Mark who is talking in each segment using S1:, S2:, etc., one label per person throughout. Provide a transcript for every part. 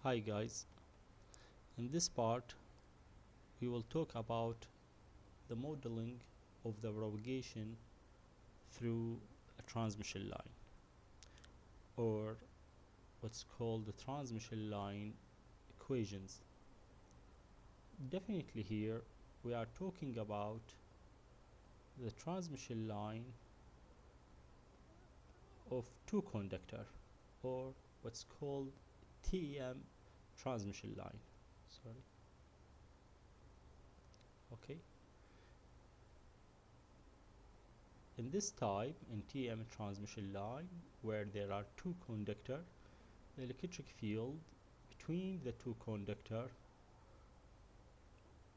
S1: Hi guys, in this part we will talk about the modeling of the propagation through a transmission line, or what's called the transmission line equations. Definitely here we are talking about the transmission line of two conductor, or what's called TEM transmission line. Sorry. Okay. In this type, in TM transmission line, where there are two conductor, the electric field between the two conductor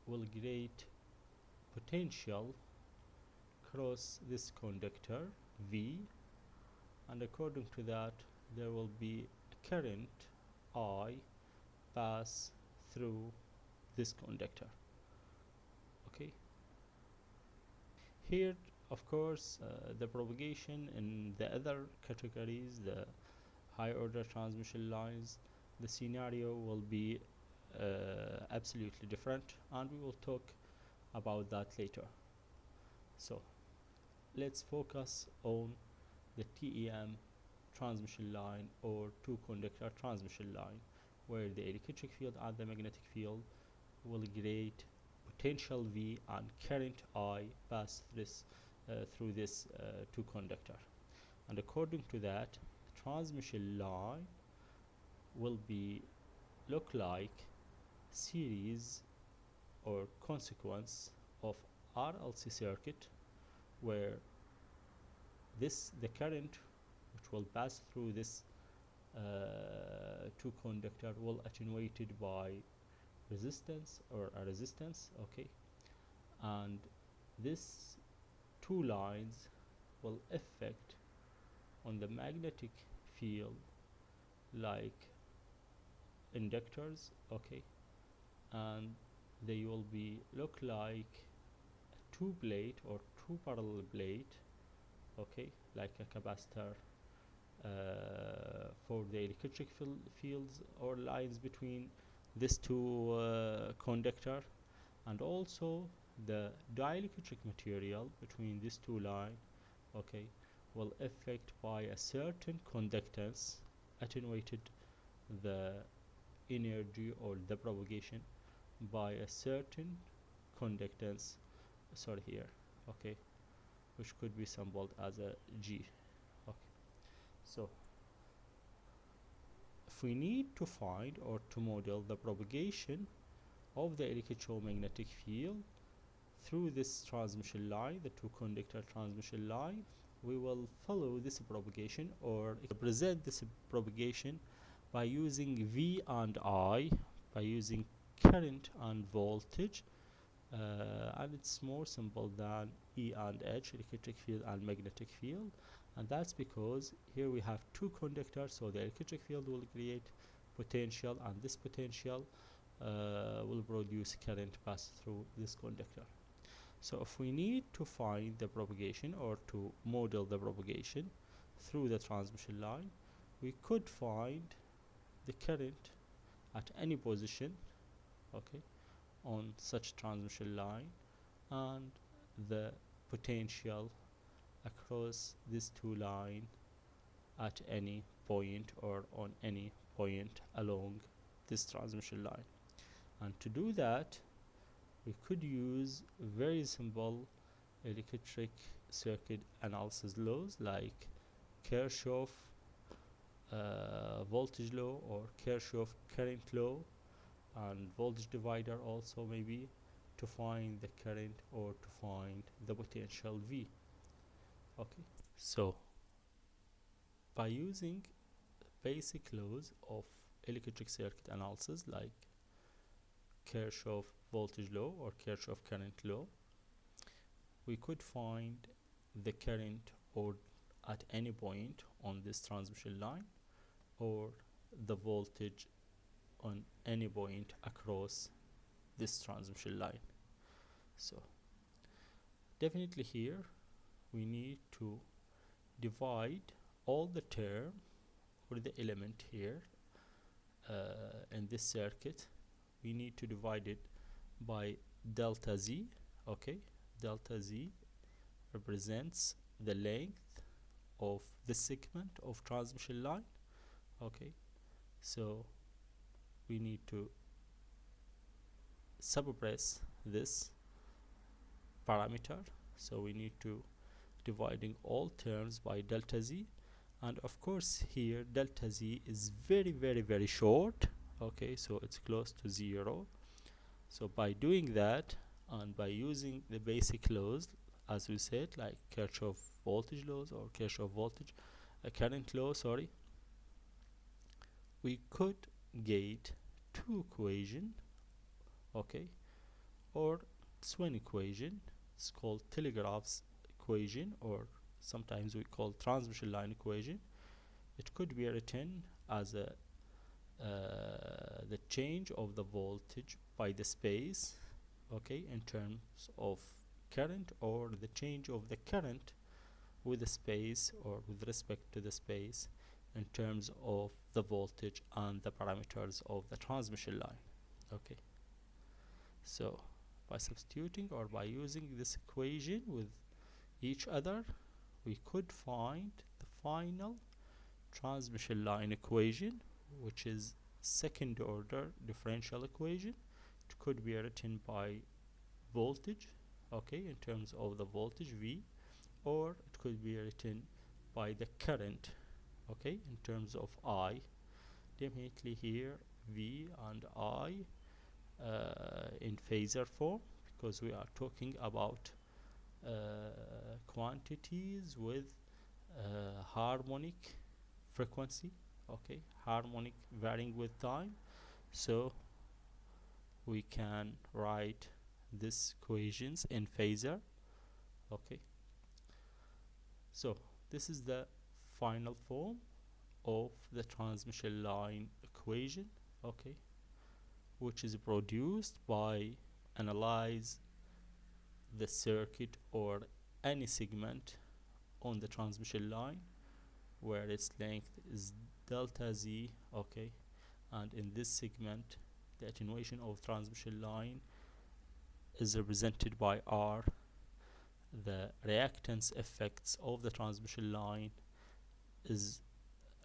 S1: will create potential across this conductor V, and according to that there will be a current I pass through this conductor. Okay, here of course the propagation in the other categories, the high order transmission lines, the scenario will be absolutely different, and we will talk about that later. So let's focus on the TEM transmission line, or two conductor transmission line, where the electric field and the magnetic field will create potential V and current I pass through this two conductor. And according to that, the transmission line will be look like series or consequence of RLC circuit, where the current which will pass through this two conductor will attenuated by resistance or a resistance. Okay, and this two lines will affect on the magnetic field like inductors. Okay, and they will be look like two plate or two parallel plate. Okay, like a capacitor for the electric fields or lines between these two conductor, and also the dielectric material between these two lines. Okay, will affect by a certain conductance attenuated the energy or the propagation by a certain conductance, sorry here, okay, which could be symbolized as a G. Okay, so if we need to find or to model the propagation of the electromagnetic field through this transmission line, the two conductor transmission line, we will follow this propagation or represent this propagation by using V and I, by using current and voltage, and it's more simple than E and H, electric field and magnetic field. And that's because here we have two conductors, so the electric field will create potential, and this potential will produce current pass through this conductor. So if we need to find the propagation or to model the propagation through the transmission line, we could find the current at any position, okay, on such transmission line, and the potential across these two lines at any point or on any point along this transmission line. And to do that, we could use very simple electric circuit analysis laws like Kirchhoff voltage law or Kirchhoff current law, and voltage divider also, maybe, to find the current or to find the potential V. Okay, so by using basic laws of electric circuit analysis like Kirchhoff voltage law or Kirchhoff current law, we could find the current or at any point on this transmission line, or the voltage on any point across this transmission line. So definitely here we need to divide all the term or the element here in this circuit, we need to divide it by delta z. Okay, delta z represents the length of the segment of transmission line. Okay, so we need to suppress this parameter, so we need to dividing all terms by delta z, and of course here delta z is very short. Okay, so it's close to 0. So by doing that and by using the basic laws, as we said, like Kirchhoff voltage laws or Kirchhoff voltage current law, sorry, we could get two equation, okay, or it's one equation. It's called Telegraph's equation, or sometimes we call transmission line equation. It could be written as a the change of the voltage by the space, okay, in terms of current, or the change of the current with the space or with respect to the space in terms of the voltage and the parameters of the transmission line. Okay, so by substituting or by using this equation with each other, we could find the final transmission line equation, which is second order differential equation. It could be written by voltage, okay, in terms of the voltage V, or it could be written by the current, okay, in terms of I. Definitely here V and I in phasor form, because we are talking about quantities with harmonic frequency, okay, harmonic varying with time. So we can write these equations in phasor. Okay, so this is the final form of the transmission line equation, okay, which is produced by analyze the circuit or any segment on the transmission line where its length is delta z, okay, and in this segment the attenuation of transmission line is represented by R. The reactance effects of the transmission line is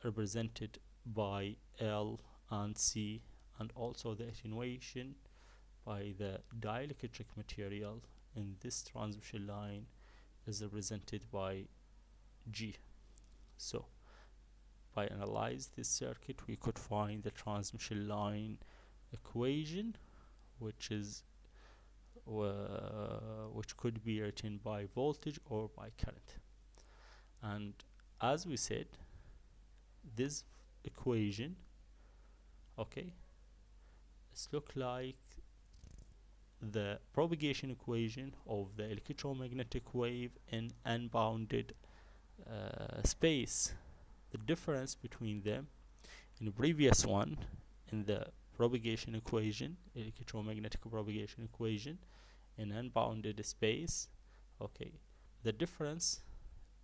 S1: represented by L and C, and also the attenuation by the dielectric material in this transmission line is represented by G. So by analyze this circuit, we could find the transmission line equation, which is which could be written by voltage or by current. And as we said, this equation, okay, it's look like the propagation equation of the electromagnetic wave in unbounded space. The difference between them in the previous one, in the propagation equation, electromagnetic propagation equation in unbounded space, okay, the difference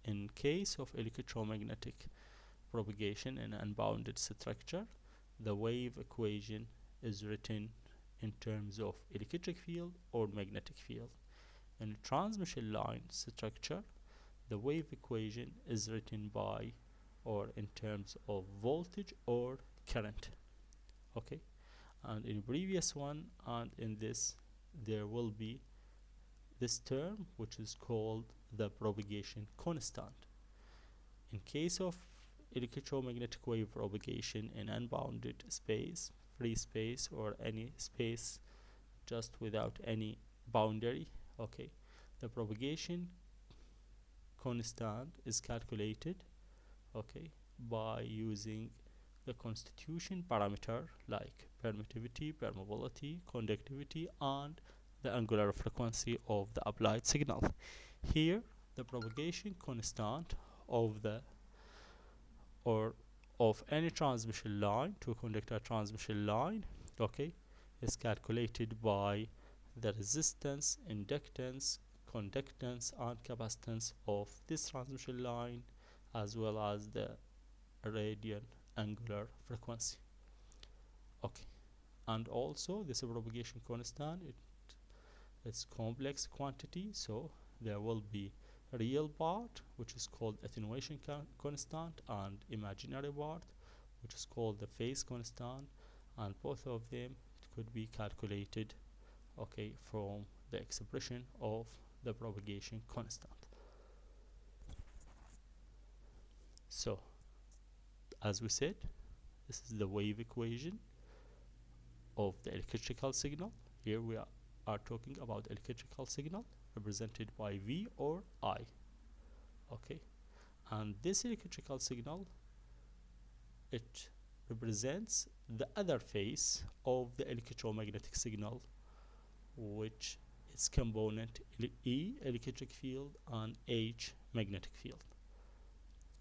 S1: in case of electromagnetic propagation in unbounded structure, the wave equation is written in terms of electric field or magnetic field. In a transmission line structure, the wave equation is written by or in terms of voltage or current, okay, and in previous one and in this there will be this term which is called the propagation constant. In case of electromagnetic wave propagation in unbounded space, free space, or any space just without any boundary, okay, the propagation constant is calculated, okay, by using the constitution parameter like permittivity, permeability, conductivity, and the angular frequency of the applied signal. Here the propagation constant of the or of any transmission line to conductor transmission line, okay, is calculated by the resistance, inductance, conductance, and capacitance of this transmission line, as well as the radial angular frequency. Okay, and also this propagation constant, it's complex quantity, so there will be real part which is called attenuation constant, and imaginary part which is called the phase constant, and both of them it could be calculated, okay, from the expression of the propagation constant. So as we said, this is the wave equation of the electrical signal. Here we are talking about electrical signal represented by V or I. Okay, and this electrical signal, it represents the other face of the electromagnetic signal, which is component E, electric field, and H, magnetic field.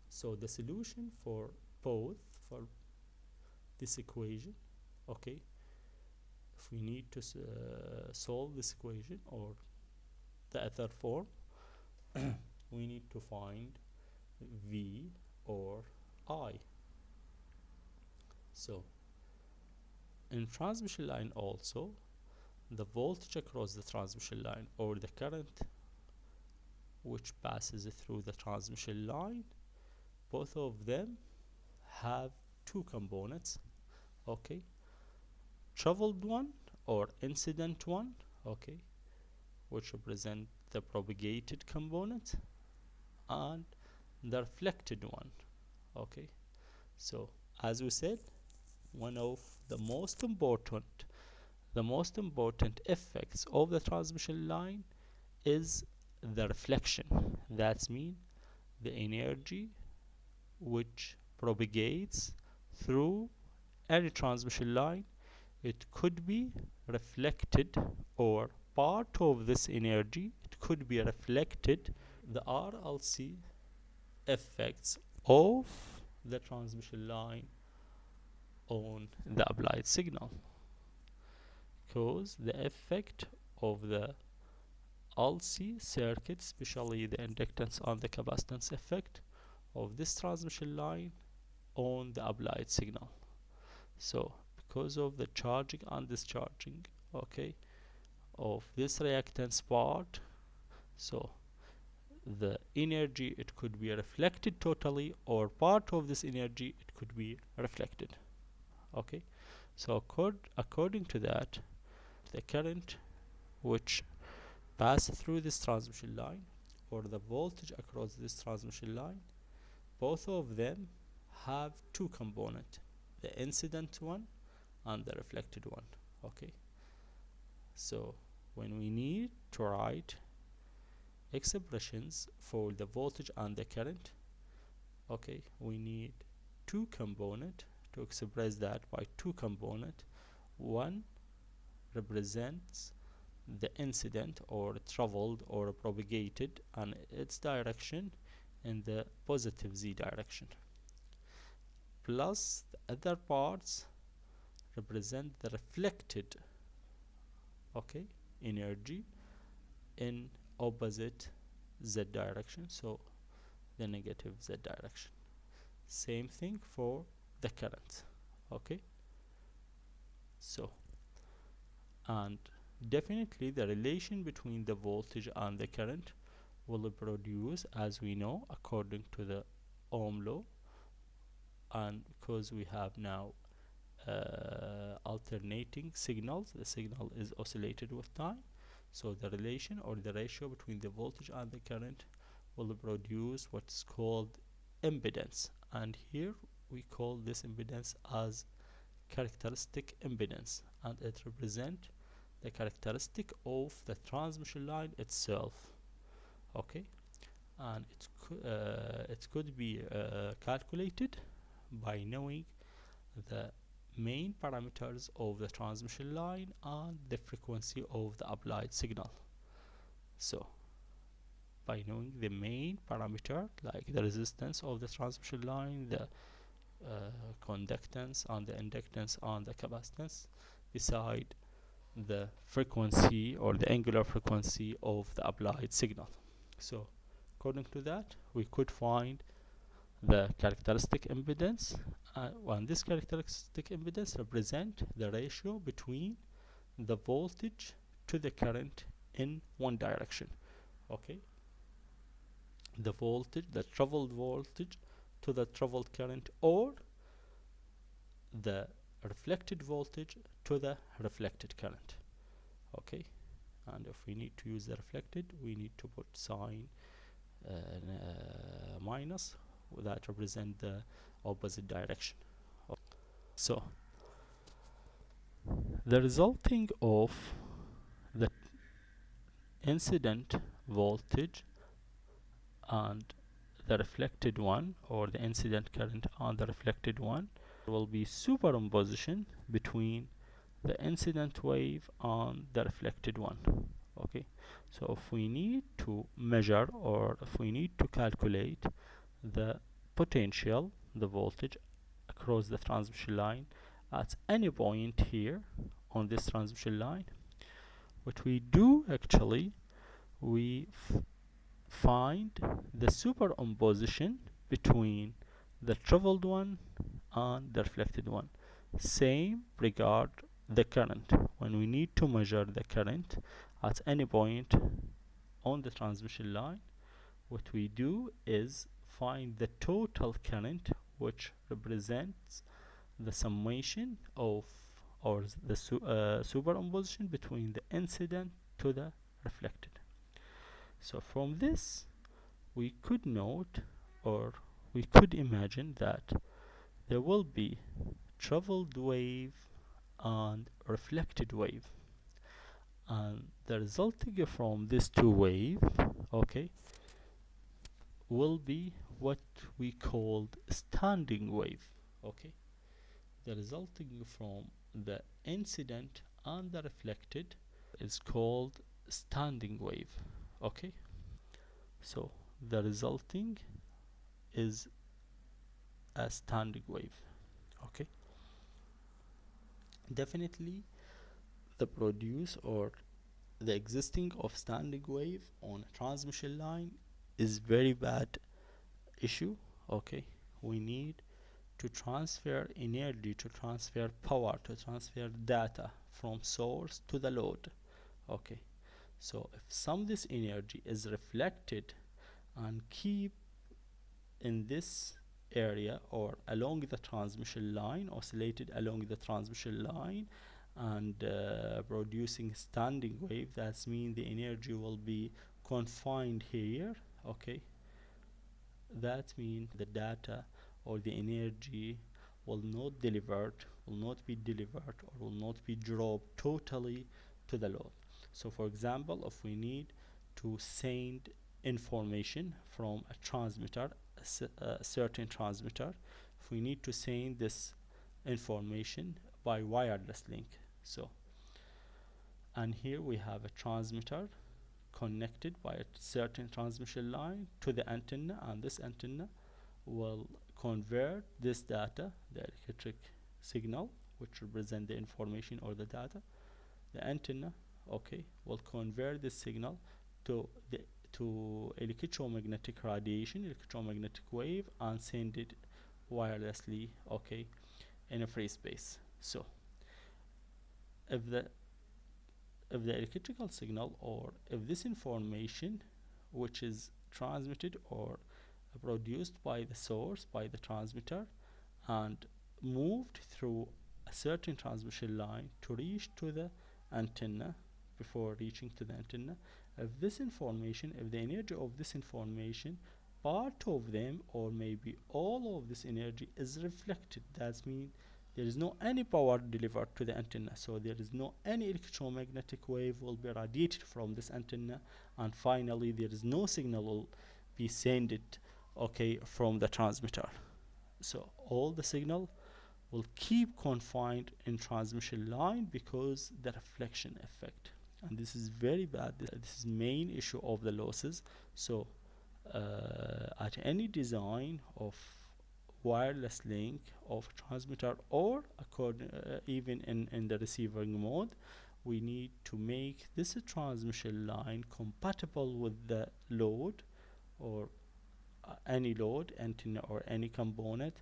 S1: So the solution for both, for this equation, okay, if we need to solve this equation or the other form, we need to find V or I. So in transmission line also, the voltage across the transmission line or the current which passes through the transmission line, both of them have two components, okay, traveled one or incident one, okay, which represent the propagated component, and the reflected one, okay. So as we said, one of the most important effects of the transmission line is the reflection. That means the energy which propagates through any transmission line, it could be reflected, or part of this energy it could be reflected. The RLC effects of the transmission line on the applied signal, because the effect of the LC circuit, especially the inductance and the capacitance effect of this transmission line on the applied signal. So because of the charging and discharging, okay, of this reactance part, so the energy, it could be reflected totally, or part of this energy it could be reflected, okay. So according to that, the current which pass through this transmission line, or the voltage across this transmission line, both of them have two components, the incident one and the reflected one, okay. So when we need to write expressions for the voltage and the current, okay, we need two components to express that by two components. One represents the incident or traveled or propagated and its direction in the positive z direction, plus the other parts represent the reflected, okay, energy in opposite z direction, so the negative z direction. Same thing for the current, okay. So, and definitely the relation between the voltage and the current will produce, as we know, according to the Ohm law, and because we have now alternating signals, the signal is oscillated with time, so the relation or the ratio between the voltage and the current will produce what's called impedance, and here we call this impedance as characteristic impedance, and it represents the characteristic of the transmission line itself, okay. And it could be calculated by knowing the main parameters of the transmission line and the frequency of the applied signal. So by knowing the main parameter, like the resistance of the transmission line, the conductance and the inductance and the capacitance, beside the frequency or the angular frequency of the applied signal. So according to that, we could find the characteristic impedance and this characteristic impedance represent the ratio between the voltage to the current in one direction. Okay, the voltage, the traveled voltage to the traveled current, or the reflected voltage to the reflected current. Okay, and if we need to use the reflected, we need to put sign minus that represent the opposite direction. So the resulting of the incident voltage and the reflected one, or the incident current and the reflected one, will be superimposition between the incident wave and the reflected one. Okay, so if we need to measure, or if we need to calculate the potential, the voltage across the transmission line at any point here on this transmission line, what we do actually, we find the superimposition between the traveled one and the reflected one. Same regard the current. When we need to measure the current at any point on the transmission line, what we do is find the total current, which represents the summation of, or the superimposition between the incident to the reflected. So from this we could note, or we could imagine, that there will be traveled wave and reflected wave, and the resulting from these two waves, okay, will be what we called standing wave. Okay, the resulting from the incident and the reflected is called standing wave. Okay, so the resulting is a standing wave. Okay, definitely the produce or the existing of standing wave on a transmission line is very bad issue. Okay, we need to transfer energy, to transfer power, to transfer data from source to the load. Okay, so if some of this energy is reflected and keep in this area or along the transmission line, oscillated along the transmission line, and producing standing wave, that means the energy will be confined here. Okay, that means the data or the energy will not be delivered, or will not be dropped totally to the load. So for example, if we need to send information from a transmitter, a certain transmitter, if we need to send this information by wireless link, so, and here we have a transmitter connected by a certain transmission line to the antenna, and this antenna will convert this data, the electric signal, which represent the information or the data. The antenna, okay, will convert this signal to the electromagnetic radiation, electromagnetic wave, and send it wirelessly, okay, in a free space. So if the electrical signal, or if this information which is transmitted or produced by the source, by the transmitter, and moved through a certain transmission line to reach to the antenna, before reaching to the antenna, if this information, if the energy of this information, part of them or maybe all of this energy is reflected, that means there is no any power delivered to the antenna, so there is no any electromagnetic wave will be radiated from this antenna, and finally there is no signal will be sent, okay, from the transmitter. So all the signal will keep confined in transmission line because the reflection effect, and this is very bad. This is main issue of the losses. So at any design of wireless link of transmitter, or even in the receiving mode, we need to make this transmission line compatible with the load, or any load, antenna or any component,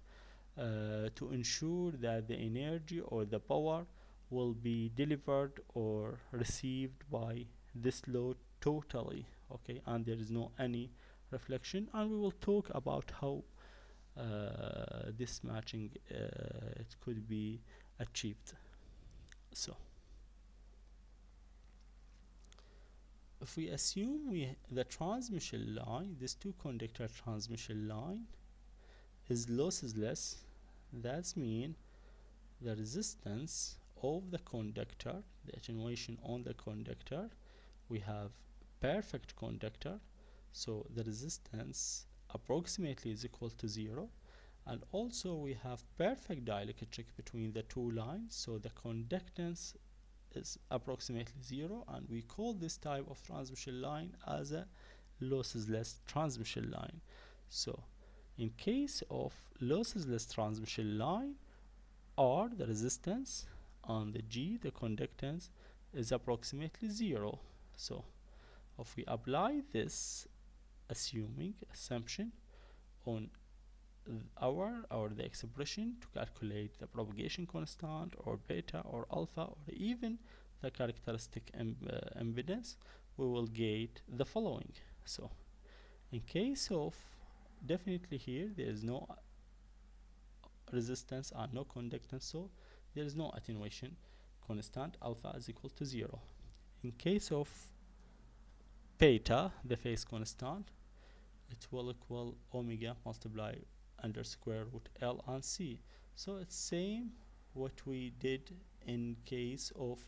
S1: to ensure that the energy or the power will be delivered or received by this load totally, okay, and there is no any reflection. And we will talk about how this matching it could be achieved. So if we assume the transmission line, this two conductor transmission line is lossless, that means the resistance of the conductor, the attenuation on the conductor, we have perfect conductor, so the resistance approximately is equal to 0, and also we have perfect dielectric between the two lines, so the conductance is approximately 0, and we call this type of transmission line as a lossless transmission line. So in case of lossless transmission line, R the resistance and the G the conductance is approximately 0. So if we apply this assumption on the expression to calculate the propagation constant or beta or alpha or even the characteristic impedance, we will get the following. So in case of, definitely here there is no resistance and no conductance, so there is no attenuation constant, alpha is equal to 0. In case of beta, the phase constant, it will equal omega multiplied under square root L and C. So it's same what we did in case of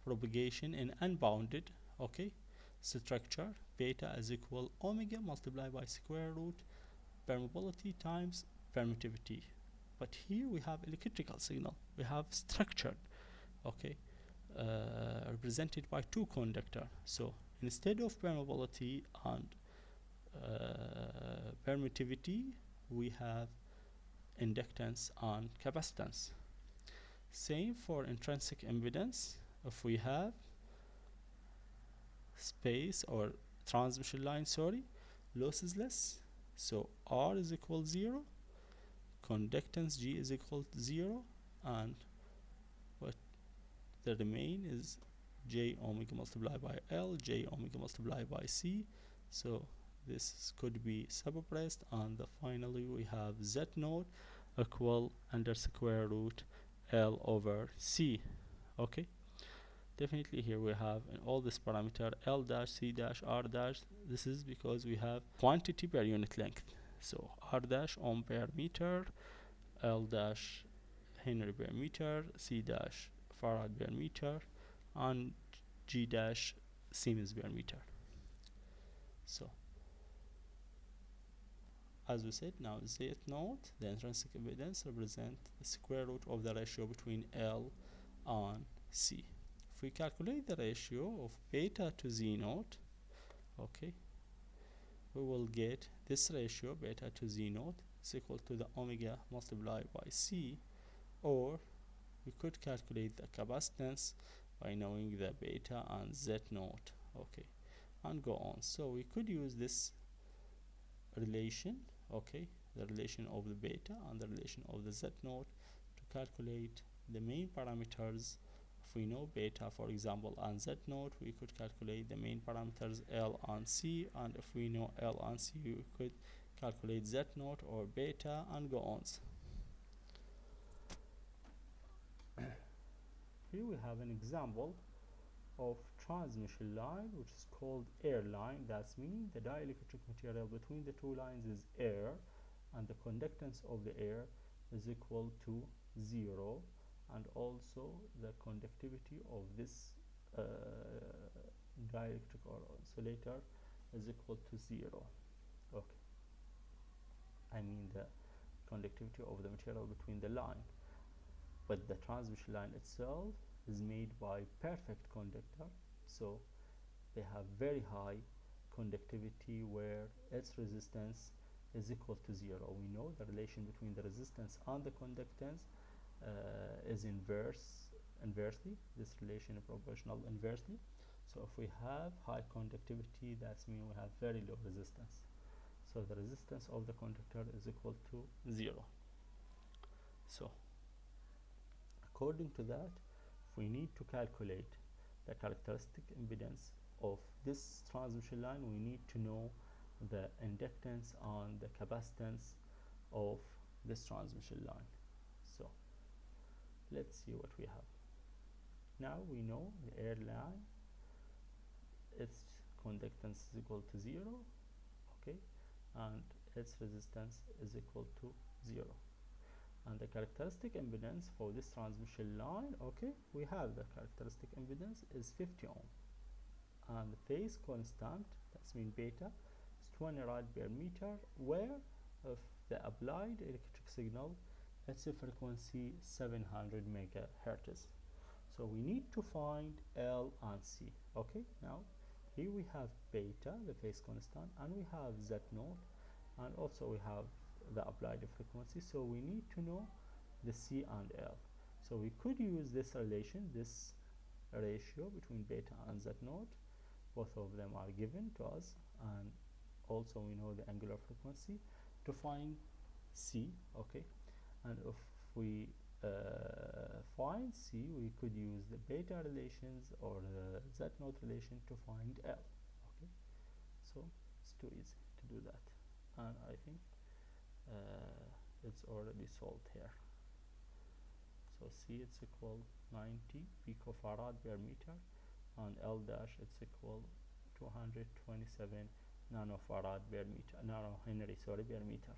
S1: propagation in unbounded, okay, structure. Beta is equal omega multiplied by square root permeability times permittivity. But here we have electrical signal, we have structured, okay, represented by two conductor. So instead of permeability and permittivity, we have inductance and capacitance. Same for intrinsic impedance. If we have space or transmission line, sorry, lossless, so R is equal 0, conductance G is equal to 0, and what the remain is J omega multiplied by L, J omega multiplied by C. So this could be suppressed, and finally we have Z naught equal under square root L over C. Okay, definitely here we have in all this parameter L dash, C dash, R dash. This is because we have quantity per unit length. So R dash ohm per meter, L dash Henry per meter, C dash Farad per meter, and G dash Siemens per meter. So as we said, now Z naught, the intrinsic impedance, represent the square root of the ratio between L and C. If we calculate the ratio of beta to Z naught, okay, we will get this ratio beta to Z naught is equal to the omega multiplied by C, or we could calculate the capacitance by knowing the beta and Z naught, okay, and go on. So we could use this relation, okay, the relation of the beta and the relation of the Z naught to calculate the main parameters. If we know beta, for example, and Z naught, we could calculate the main parameters L and C, and if we know L and C, we could calculate Z naught or beta and go on. Here we have an example of transmission line which is called air line. That means the dielectric material between the two lines is air, and the conductance of the air is equal to 0, and also the conductivity of this dielectric or insulator is equal to 0. Okay, I mean the conductivity of the material between the line. But the transmission line itself is made by perfect conductor, so they have very high conductivity where its resistance is equal to 0. We know the relation between the resistance and the conductance is inversely. This relation is proportional inversely. So if we have high conductivity, that means we have very low resistance. So the resistance of the conductor is equal to 0. So according to that, if we need to calculate the characteristic impedance of this transmission line, we need to know the inductance and the capacitance of this transmission line. So let's see what we have. Now we know the air line, its conductance is equal to 0, okay, and its resistance is equal to 0. And the characteristic impedance for this transmission line, okay, we have the characteristic impedance is 50 ohm, and the phase constant, that's mean beta, is 20 rad per meter, where of the applied electric signal, its a frequency 700 megahertz. So we need to find L and C. Okay, now here we have beta, the phase constant, and we have Z naught, and also we have the applied frequency. So we need to know the C and L. So we could use this relation, this ratio between beta and Z naught. Both of them are given to us, and also we know the angular frequency to find C. Okay, and if we find C, we could use the beta relations or the Z naught relation to find L. Okay, so it's too easy to do that, and I think it's already solved here. So C, it's equal 90 picofarad per meter, and L dash, it's equal 227 nanofarad per meter, nanohenry, sorry, per meter.